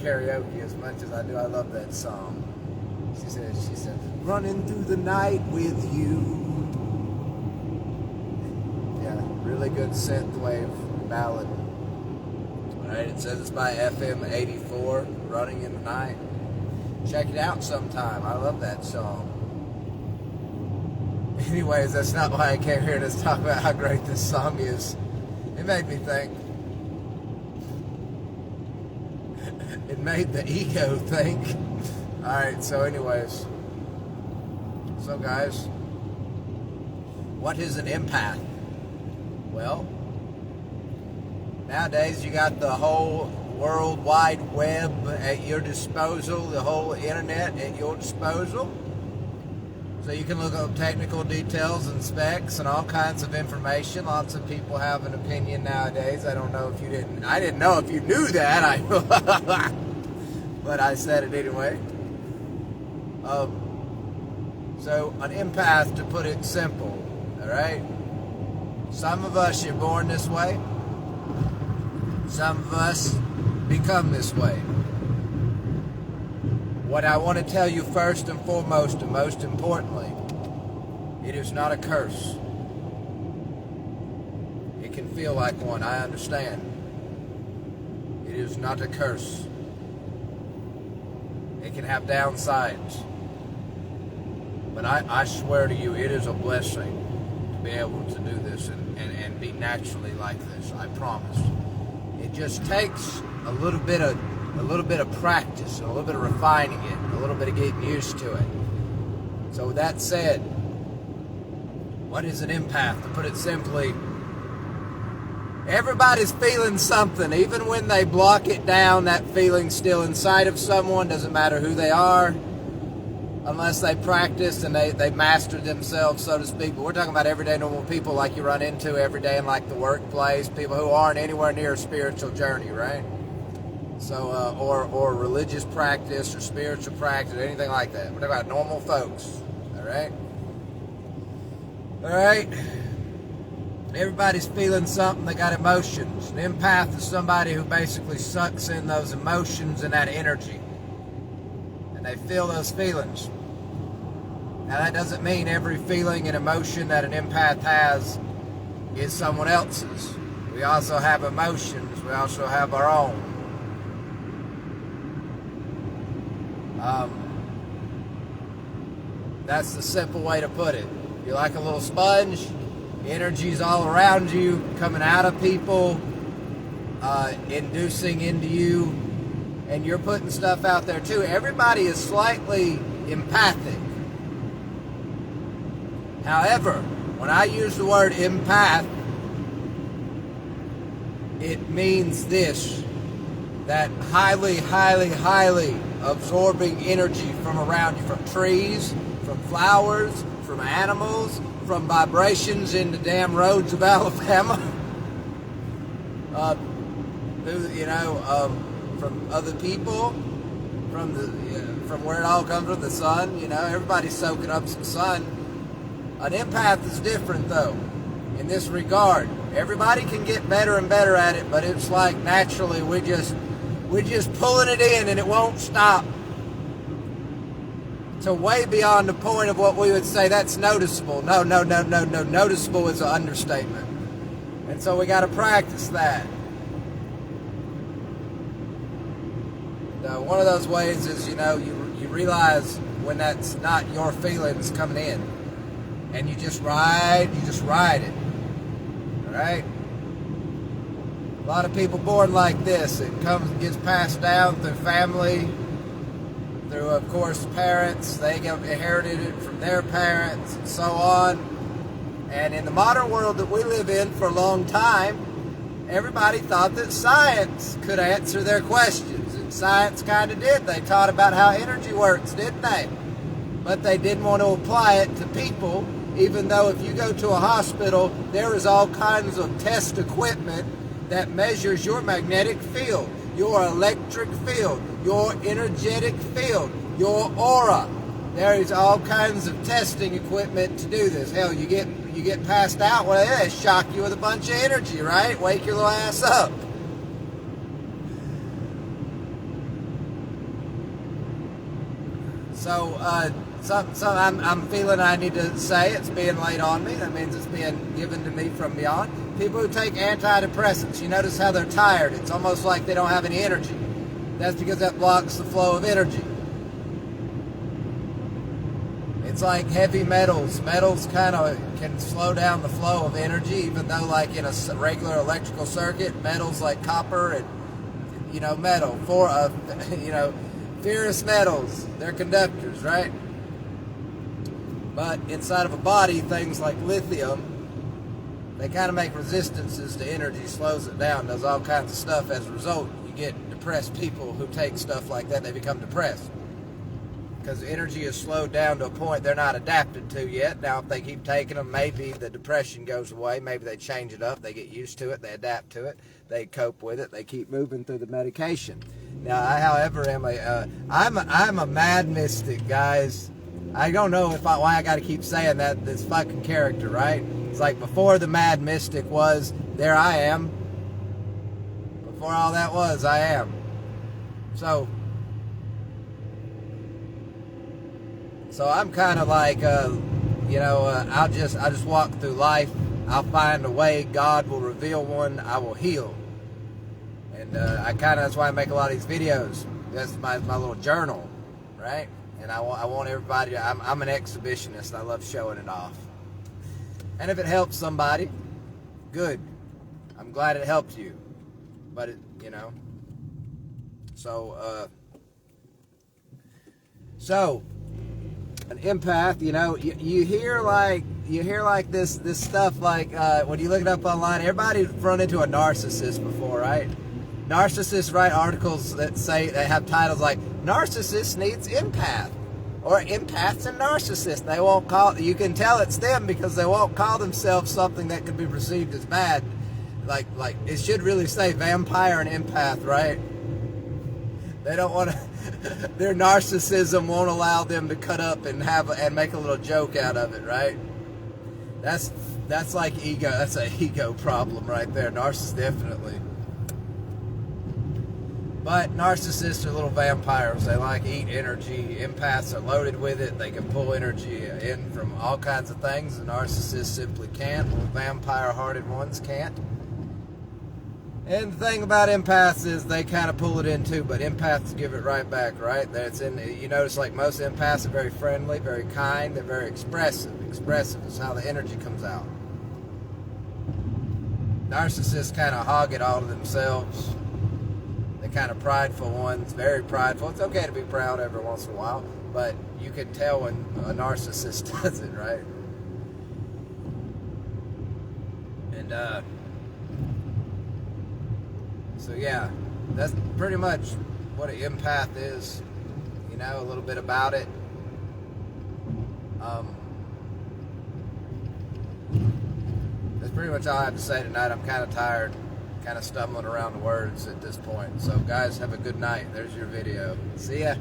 karaoke as much as I do. I love that song. She said, running through the night with you. Yeah, really good synthwave ballad. Alright, it says it's by FM 84, Running in the Night. Check it out sometime. I love that song. Anyways, that's not why I came here to talk about how great this song is. It made me think. It made the ego think. Alright, so anyways. So guys, what is an empath? Well, nowadays you got the whole World Wide Web at your disposal, the whole internet at your disposal. So you can look up technical details and specs and all kinds of information. Lots of people have an opinion nowadays. I don't know if you didn't. I didn't know if you knew that. But I said it anyway. So an empath, to put it simple, all right? Some of us are born this way. Some of us become this way. What I want to tell you first and foremost, and most importantly, it is not a curse. It can feel like one, I understand. It is not a curse. It can have downsides. But I swear to you, it is a blessing to be able to do this and be naturally like this. I promise. It just takes a little bit of practice, and a little bit of refining it, and a little bit of getting used to it. So with that said, what is an empath? To put it simply, everybody's feeling something. Even when they block it down, that feeling's still inside of someone. Doesn't matter who they are, unless they practice and they mastered themselves, so to speak. But we're talking about everyday normal people like you run into every day in like the workplace, people who aren't anywhere near a spiritual journey, right? So, or religious practice or spiritual practice, anything like that. We're talking about normal folks, all right? All right? Everybody's feeling something. They got emotions. An empath is somebody who basically sucks in those emotions and that energy. And they feel those feelings. Now, that doesn't mean every feeling and emotion that an empath has is someone else's. We also have emotions. We also have our own. That's the simple way to put it. You're like a little sponge. Energy's all around you, coming out of people, inducing into you, and you're putting stuff out there too. Everybody is slightly empathic. However, when I use the word empath, it means this, that highly, highly, highly absorbing energy from around you, from trees, from flowers, from animals, from vibrations in the damn roads of Alabama, from other people, from where it all comes from, the sun. Everybody's soaking up some sun. An empath is different, though, in this regard. Everybody can get better and better at it, but it's like naturally we're just pulling it in and it won't stop. So way beyond the point of what we would say that's noticeable. No. Noticeable is an understatement. And so we got to practice that. So one of those ways is, you realize when that's not your feelings coming in. And you just ride it. All right? A lot of people born like this. It gets passed down through family, through, of course, parents. They inherited it from their parents and so on. And in the modern world that we live in for a long time, everybody thought that science could answer their questions. And science kind of did. They taught about how energy works, didn't they? But they didn't want to apply it to people, even though if you go to a hospital, there is all kinds of test equipment that measures your magnetic field, your electric field, your energetic field, your aura. There is all kinds of testing equipment to do this. Hell, you get passed out, well, they shock you with a bunch of energy, right? Wake your little ass up. So, I'm feeling I need to say it's being laid on me. That means it's being given to me from beyond. People who take antidepressants, you notice how they're tired. It's almost like they don't have any energy. That's because that blocks the flow of energy. It's like heavy metals. Metals kind of can slow down the flow of energy, even though like in a regular electrical circuit, metals like copper and, metal, ferrous metals, they're conductors, right? But inside of a body, things like lithium, they kind of make resistances to energy, slows it down, does all kinds of stuff. As a result, you get depressed people who take stuff like that, they become depressed. Because energy is slowed down to a point they're not adapted to yet. Now, if they keep taking them, maybe the depression goes away. Maybe they change it up. They get used to it. They adapt to it. They cope with it. They keep moving through the medication. Now, I, however, I'm a mad mystic, guys. I don't know why I got to keep saying that. This fucking character, right? It's like before the mad mystic was, there I am. Before all that was, I am. So I'm kind of like, I'll just walk through life. I'll find a way. God will reveal one. I will heal. And that's why I make a lot of these videos. That's my little journal, right? And I want everybody. I'm an exhibitionist. I love showing it off. And if it helps somebody, good. I'm glad it helps you. But So an empath, you hear like this stuff like when you look it up online, everybody's run into a narcissist before, right? Narcissists write articles that have titles like "Narcissist needs empath" or "Empaths and Narcissists." They won't you can tell it's them because they won't call themselves something that could be perceived as bad. Like it should really say vampire and empath, right? They don't want to. Their narcissism won't allow them to cut up and make a little joke out of it, right? That's like ego. That's an ego problem right there. Narcissists, definitely. But narcissists are little vampires. They like eat energy. Empaths are loaded with it. They can pull energy in from all kinds of things. The narcissists simply can't. Little vampire-hearted ones can't. And the thing about empaths is they kind of pull it in too, but empaths give it right back, right? You notice like most empaths are very friendly, very kind, they're very expressive. Expressive is how the energy comes out. Narcissists kind of hog it all to themselves. They're kind of prideful ones, very prideful. It's okay to be proud every once in a while, but you can tell when a narcissist does it, right? And, so yeah, that's pretty much what an empath is, a little bit about it. That's pretty much all I have to say tonight. I'm kind of tired, kind of stumbling around the words at this point. So guys, have a good night. There's your video. See ya.